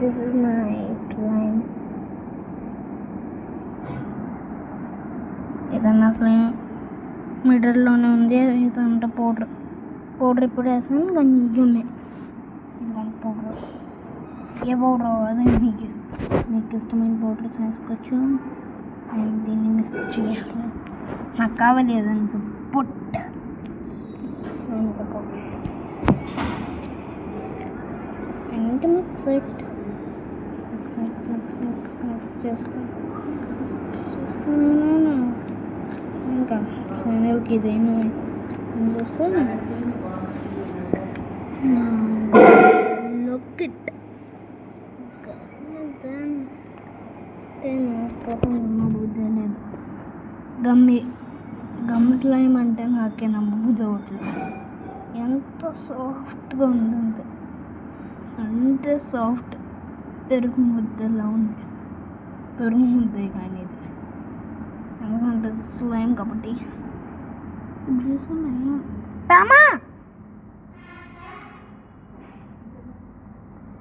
this is my slime. ఇదన్నా slime మిడిల్లోనే ఉంది. ఇదంతా పౌడర్ ఇప్పుడు వేసాను. ఇంకా నీకు ఉన్నాయి ఇదిగోండి పౌడర్. ఏ పౌడర్ అది మీకు ఇష్టమైన పౌడర్స్ వేసుకోవచ్చు. నేను దీన్ని మిక్స్ చేయాలి. నాకు కావాలి అదని సపోర్ట్. And mix చేస్తాను. ఇంకా ఫైనల్కి ఇదేమో చూస్తే లుక్ ఇట్ నమ్మబుద్ధి లేదు. గమ్ స్లైమ్ అంటే నాకే నమ్మబుద్ధి అవ్వట్లేదు. ఎంత సాఫ్ట్గా ఉంటుంది అంటే సాఫ్ట్ పెరుగు ముద్దలా ఉంది. పెరుగు ముద్దే కానీ ఇది ఎందుకంటే స్లైమ్ కాబట్టి.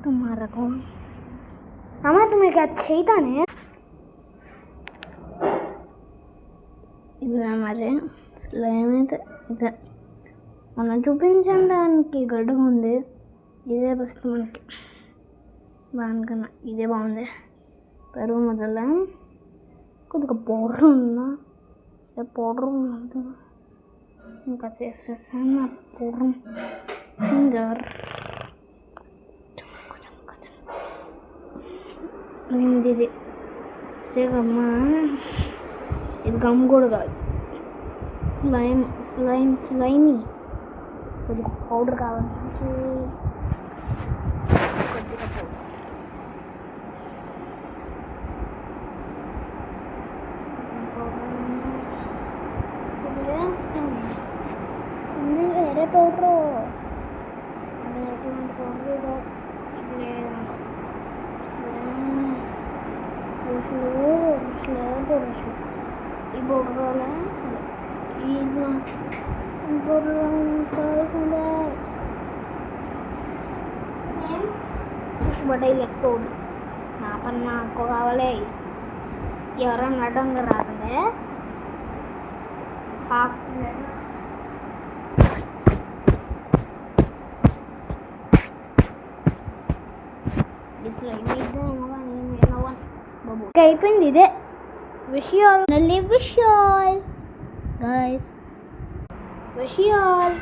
तुम्हारा कौन मामा तुम्हें क्या चाहिए ने ఇది మరి స్లైమ్ అయితే ఇదే మనం చూపించిన దానికి గడ్డగా ఉంది. ఇదే బెస్ట్ మనకి. దానికన్నా ఇదే బాగుంది. పెరుగు మొదల కొద్దిగా పౌడర్ ఉందా పౌడర్ ఉంది. ఇంకా చేసేసాను ఆ పౌడర్ ఫింగర్ ఇది గమ్మా. ఇది గమ్ కూడా కాదు స్లైమీ. కొద్దిగా పౌడర్ కావాలి. కొద్దిగా వేరే పౌడరు అది ఎటువంటి పౌడర్ ఈ పౌడర్ వల్ల ఈ పౌడర్ కావాల్సిందే బట్ ఎక్కువ నా పని నాకు కావాలి. ఎవరన్నా అడ్డంగా రాదండి. అయిపోయింది ఇదే విషయాలు. గైస్ విషయాలు